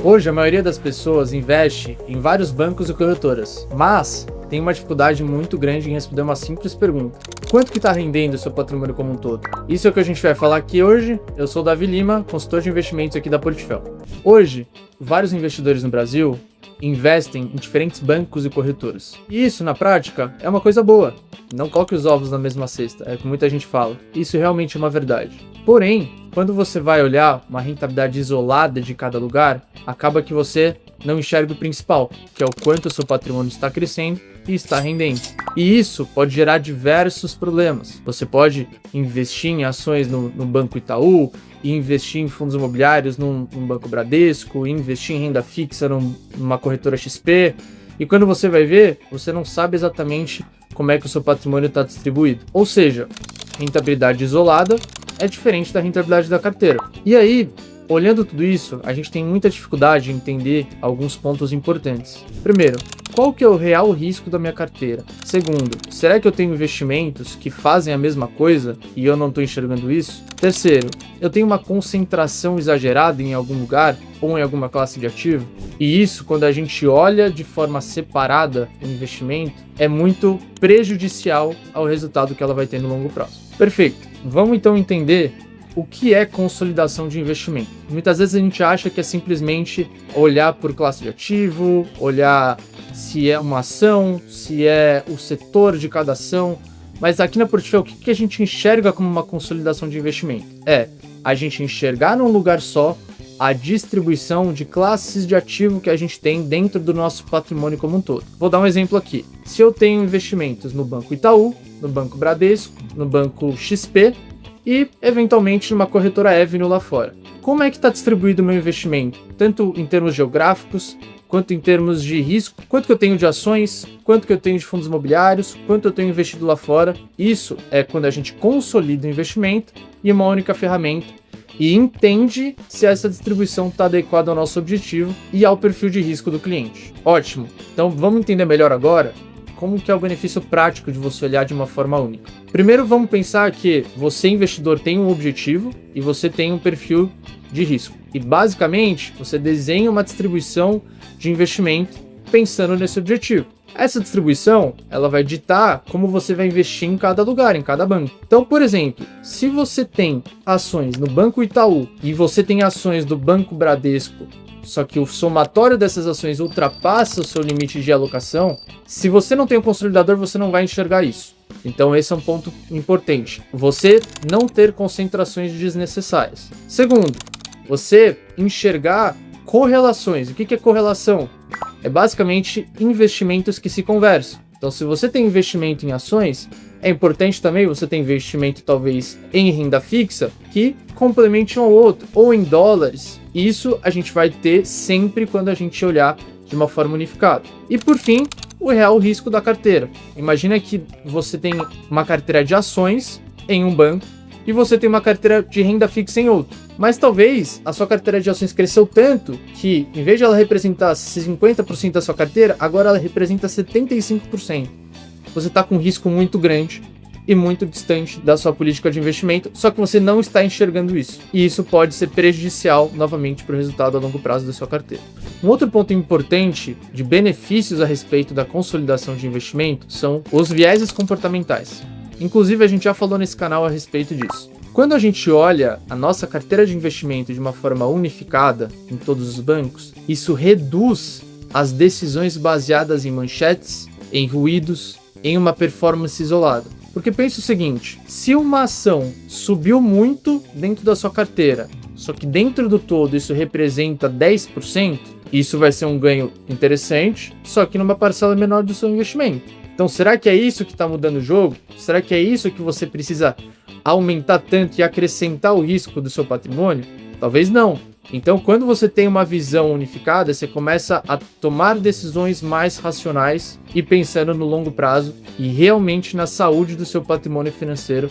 Hoje, a maioria das pessoas investe em vários bancos e corretoras, mas tem uma dificuldade muito grande em responder uma simples pergunta: quanto que está rendendo o seu patrimônio como um todo? Isso é o que a gente vai falar aqui hoje. Eu sou o Davi Lima, consultor de investimentos aqui da Portfel. Hoje, vários investidores no Brasil investem em diferentes bancos e corretoras. E isso, na prática, é uma coisa boa. Não coloque os ovos na mesma cesta, é o que muita gente fala. Isso realmente é uma verdade. Porém, quando você vai olhar uma rentabilidade isolada de cada lugar, acaba que você não enxerga o principal, que é o quanto o seu patrimônio está crescendo e está rendendo. E isso pode gerar diversos problemas. Você pode investir em ações no Banco Itaú, e investir em fundos imobiliários num Banco Bradesco, e investir em renda fixa numa corretora XP, e quando você vai ver, você não sabe exatamente como é que o seu patrimônio está distribuído. Ou seja, rentabilidade isolada é diferente da rentabilidade da carteira. E aí, olhando tudo isso, a gente tem muita dificuldade em entender alguns pontos importantes. Primeiro, qual que é o real risco da minha carteira? Segundo, será que eu tenho investimentos que fazem a mesma coisa e eu não estou enxergando isso? Terceiro, eu tenho uma concentração exagerada em algum lugar ou em alguma classe de ativo? E isso, quando a gente olha de forma separada o investimento, é muito prejudicial ao resultado que ela vai ter no longo prazo. Perfeito. Vamos então entender o que é consolidação de investimento. Muitas vezes a gente acha que é simplesmente olhar por classe de ativo, olhar se é uma ação, se é o setor de cada ação. Mas aqui na Portfel, o que a gente enxerga como uma consolidação de investimento? É a gente enxergar num lugar só a distribuição de classes de ativo que a gente tem dentro do nosso patrimônio como um todo. Vou dar um exemplo aqui. Se eu tenho investimentos no Banco Itaú, no Banco Bradesco, no Banco XP e, eventualmente, numa corretora Avenue lá fora. Como é que está distribuído o meu investimento? Tanto em termos geográficos, quanto em termos de risco, quanto que eu tenho de ações, quanto que eu tenho de fundos imobiliários, quanto eu tenho investido lá fora. Isso é quando a gente consolida o investimento em uma única ferramenta e entende se essa distribuição está adequada ao nosso objetivo e ao perfil de risco do cliente. Ótimo! Então vamos entender melhor agora como que é o benefício prático de você olhar de uma forma única. Primeiro, vamos pensar que você, investidor, tem um objetivo e você tem um perfil de risco. E, basicamente, você desenha uma distribuição de investimento pensando nesse objetivo. Essa distribuição, ela vai ditar como você vai investir em cada lugar, em cada banco. Então, por exemplo, se você tem ações no Banco Itaú e você tem ações do Banco Bradesco, só que o somatório dessas ações ultrapassa o seu limite de alocação, se você não tem um consolidador, você não vai enxergar isso. Então esse é um ponto importante. Você não ter concentrações desnecessárias. Segundo, você enxergar correlações. O que é correlação? É basicamente investimentos que se conversam. Então se você tem investimento em ações, é importante também você ter investimento talvez em renda fixa que complemente um ao outro, ou em dólares. Isso a gente vai ter sempre quando a gente olhar de uma forma unificada. E por fim, o real risco da carteira. Imagina que você tem uma carteira de ações em um banco e você tem uma carteira de renda fixa em outro. Mas talvez a sua carteira de ações cresceu tanto que, em vez de ela representar 50% da sua carteira, agora ela representa 75%. Você está com um risco muito grande e muito distante da sua política de investimento, só que você não está enxergando isso. E isso pode ser prejudicial, novamente, para o resultado a longo prazo da sua carteira. Um outro ponto importante de benefícios a respeito da consolidação de investimento são os vieses comportamentais. Inclusive, a gente já falou nesse canal a respeito disso. Quando a gente olha a nossa carteira de investimento de uma forma unificada em todos os bancos, isso reduz as decisões baseadas em manchetes, em ruídos, em uma performance isolada. Porque pense o seguinte, se uma ação subiu muito dentro da sua carteira, só que dentro do todo isso representa 10%, isso vai ser um ganho interessante, só que numa parcela menor do seu investimento. Então será que é isso que está mudando o jogo? Será que é isso que você precisa aumentar tanto e acrescentar o risco do seu patrimônio? Talvez não. Então, quando você tem uma visão unificada, você começa a tomar decisões mais racionais e pensando no longo prazo e realmente na saúde do seu patrimônio financeiro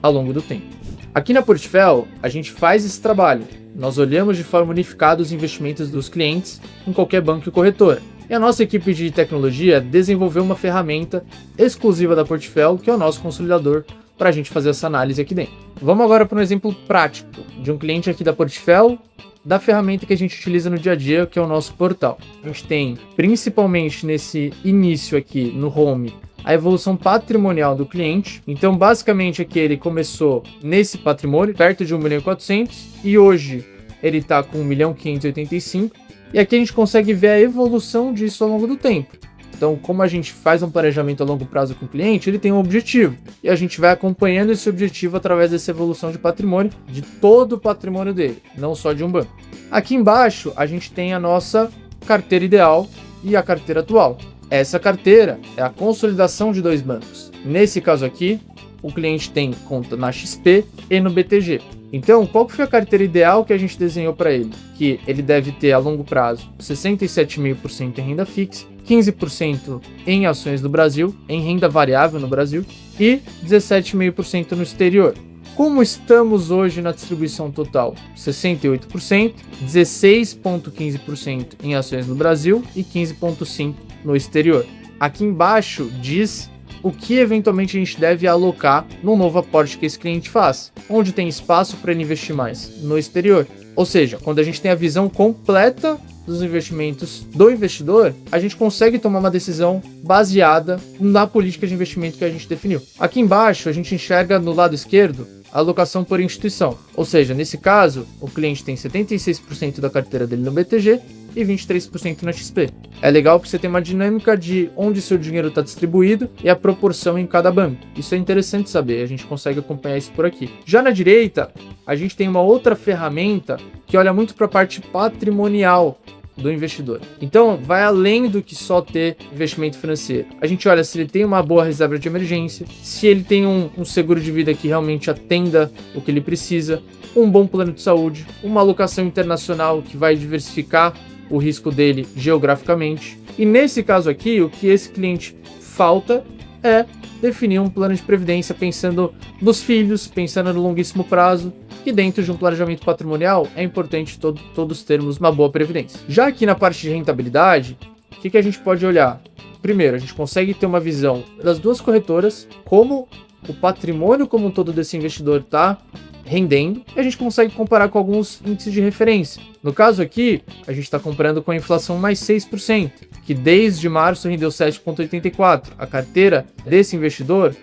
ao longo do tempo. Aqui na Portfel, a gente faz esse trabalho. Nós olhamos de forma unificada os investimentos dos clientes em qualquer banco e corretora. E a nossa equipe de tecnologia desenvolveu uma ferramenta exclusiva da Portfel, que é o nosso consolidador, para a gente fazer essa análise aqui dentro. Vamos agora para um exemplo prático de um cliente aqui da Portfel da ferramenta que a gente utiliza no dia a dia, que é o nosso portal. A gente tem, principalmente nesse início aqui no home, a evolução patrimonial do cliente. Então, basicamente, aqui ele começou nesse patrimônio, perto de 1.400.000, e hoje ele está com 1.585.000. E aqui a gente consegue ver a evolução disso ao longo do tempo. Então, como a gente faz um planejamento a longo prazo com o cliente, ele tem um objetivo. E a gente vai acompanhando esse objetivo através dessa evolução de patrimônio, de todo o patrimônio dele, não só de um banco. Aqui embaixo, a gente tem a nossa carteira ideal e a carteira atual. Essa carteira é a consolidação de 2 bancos. Nesse caso aqui, o cliente tem conta na XP e no BTG. Então, qual que foi a carteira ideal que a gente desenhou para ele? Que ele deve ter a longo prazo 67,5% em renda fixa, 15% em ações do Brasil, em renda variável no Brasil e 17,5% no exterior. Como estamos hoje na distribuição total? 68%, 16,15% em ações no Brasil e 15,5% no exterior. Aqui embaixo diz o que eventualmente a gente deve alocar no novo aporte que esse cliente faz, onde tem espaço para ele investir mais no exterior. Ou seja, quando a gente tem a visão completa dos investimentos do investidor, a gente consegue tomar uma decisão baseada na política de investimento que a gente definiu. Aqui embaixo a gente enxerga no lado esquerdo a alocação por instituição, ou seja, nesse caso o cliente tem 76% da carteira dele no BTG e 23% na XP. É legal porque você tem uma dinâmica de onde seu dinheiro está distribuído e a proporção em cada banco. Isso é interessante saber, a gente consegue acompanhar isso por aqui. Já na direita, a gente tem uma outra ferramenta que olha muito para a parte patrimonial do investidor. Então, vai além do que só ter investimento financeiro. A gente olha se ele tem uma boa reserva de emergência, se ele tem um seguro de vida que realmente atenda o que ele precisa, um bom plano de saúde, uma alocação internacional que vai diversificar o risco dele geograficamente. E nesse caso aqui, o que esse cliente falta é definir um plano de previdência pensando nos filhos, pensando no longuíssimo prazo, que dentro de um planejamento patrimonial é importante todos termos uma boa previdência. Já aqui na parte de rentabilidade, o que a gente pode olhar? Primeiro, a gente consegue ter uma visão das duas corretoras, como o patrimônio como um todo desse investidor está rendendo, e a gente consegue comparar com alguns índices de referência. No caso aqui, a gente está comparando com a inflação mais 6%, que desde março rendeu 7,84%. A carteira desse investidor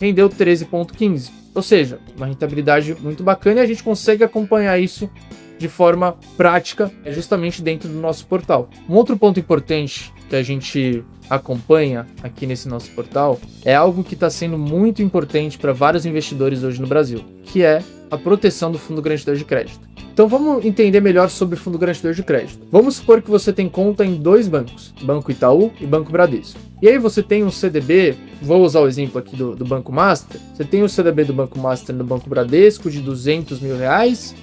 rendeu 13,15%. Ou seja, uma rentabilidade muito bacana, e a gente consegue acompanhar isso de forma prática, justamente dentro do nosso portal. Um outro ponto importante que a gente acompanha aqui nesse nosso portal é algo que está sendo muito importante para vários investidores hoje no Brasil, que é a proteção do fundo garantidor de crédito. Então vamos entender melhor sobre o fundo garantidor de crédito. Vamos supor que você tem conta em 2 bancos, Banco Itaú e Banco Bradesco. E aí você tem um CDB, vou usar o exemplo aqui do Banco Master, você tem o CDB do Banco Master no Banco Bradesco de R$200 mil,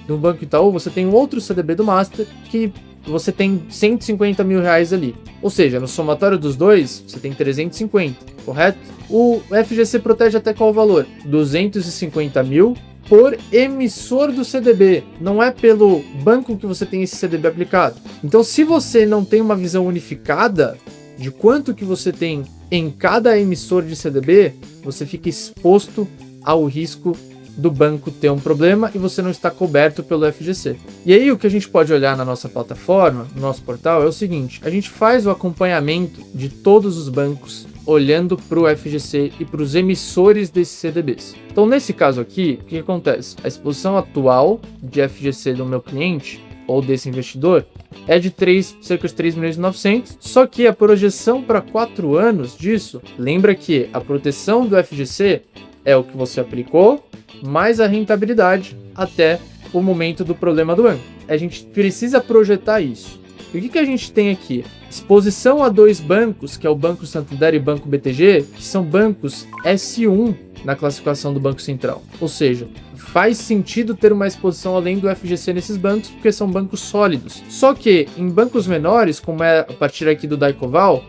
no Banco Itaú você tem um outro CDB do Master que você tem R$150 mil ali. Ou seja, no somatório dos dois, você tem 350, correto? O FGC protege até qual valor? 250 mil por emissor do CDB, não é pelo banco que você tem esse CDB aplicado. Então, se você não tem uma visão unificada de quanto que você tem em cada emissor de CDB, você fica exposto ao risco do banco ter um problema e você não está coberto pelo FGC. E aí o que a gente pode olhar na nossa plataforma, no nosso portal, é o seguinte: a gente faz o acompanhamento de todos os bancos olhando para o FGC e para os emissores desses CDBs. Então nesse caso aqui, o que acontece? A exposição atual de FGC do meu cliente ou desse investidor é de cerca de 3.900.000, só que a projeção para 4 anos disso, lembra que a proteção do FGC é o que você aplicou, mais a rentabilidade até o momento do problema do banco. A gente precisa projetar isso. E o que a gente tem aqui? Exposição a 2 bancos, que é o Banco Santander e o Banco BTG, que são bancos S1 na classificação do Banco Central. Ou seja, faz sentido ter uma exposição além do FGC nesses bancos, porque são bancos sólidos. Só que em bancos menores, como é a partir aqui do Daicoval,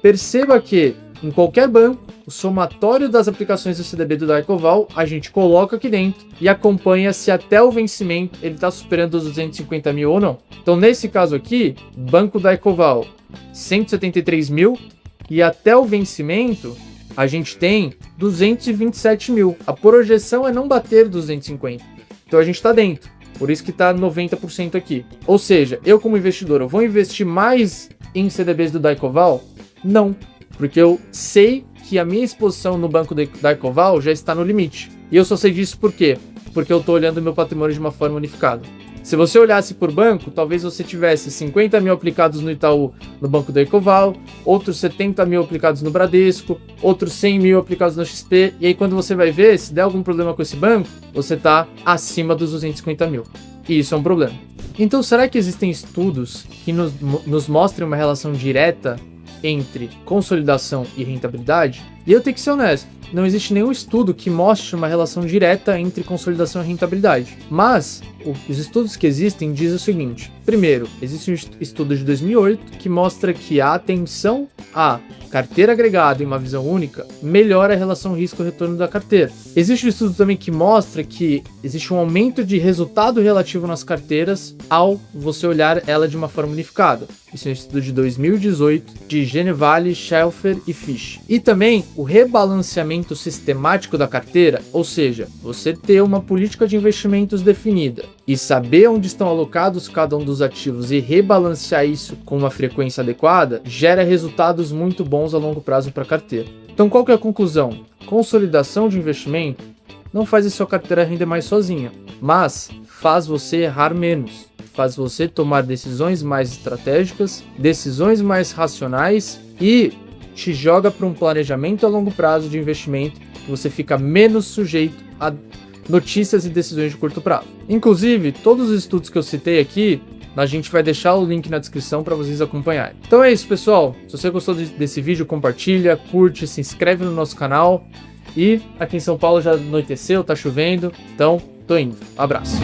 perceba que em qualquer banco, o somatório das aplicações do CDB do Daicoval, a gente coloca aqui dentro e acompanha se até o vencimento ele está superando os 250 mil ou não. Então, nesse caso aqui, Banco Daicoval, 173 mil, e até o vencimento, a gente tem 227 mil. A projeção é não bater 250. Então, a gente está dentro. Por isso que tá 90% aqui. Ou seja, eu como investidor, eu vou investir mais em CDBs do Daicoval? Não, porque eu sei que a minha exposição no banco Daicoval já está no limite. E eu só sei disso por quê? Porque eu estou olhando o meu patrimônio de uma forma unificada. Se você olhasse por banco, talvez você tivesse 50 mil aplicados no Itaú, no banco Daicoval, outros 70 mil aplicados no Bradesco, outros 100 mil aplicados no XP, e aí quando você vai ver, se der algum problema com esse banco, você está acima dos 250 mil. E isso é um problema. Então, será que existem estudos que nos mostrem uma relação direta entre consolidação e rentabilidade? E eu tenho que ser honesto, não existe nenhum estudo que mostre uma relação direta entre consolidação e rentabilidade. Mas os estudos que existem dizem o seguinte: primeiro, existe um estudo de 2008 que mostra que a atenção à carteira agregada em uma visão única melhora a relação risco-retorno da carteira. Existe um estudo também que mostra que existe um aumento de resultado relativo nas carteiras ao você olhar ela de uma forma unificada. Isso é um estudo de 2018 de Genevale, Schaeffer e Fish. E também o rebalanceamento sistemático da carteira, ou seja, você ter uma política de investimentos definida e saber onde estão alocados cada um dos ativos e rebalancear isso com uma frequência adequada, gera resultados muito bons a longo prazo para a carteira. Então qual que é a conclusão? Consolidação de investimento não faz a sua carteira render mais sozinha, mas faz você errar menos, faz você tomar decisões mais estratégicas, decisões mais racionais e te joga para um planejamento a longo prazo de investimento que você fica menos sujeito a notícias e decisões de curto prazo. Inclusive, todos os estudos que eu citei aqui, a gente vai deixar o link na descrição para vocês acompanharem. Então é isso, pessoal. Se você gostou desse vídeo, compartilha, curte, se inscreve no nosso canal. E aqui em São Paulo já anoiteceu, tá chovendo, então tô indo. Abraço.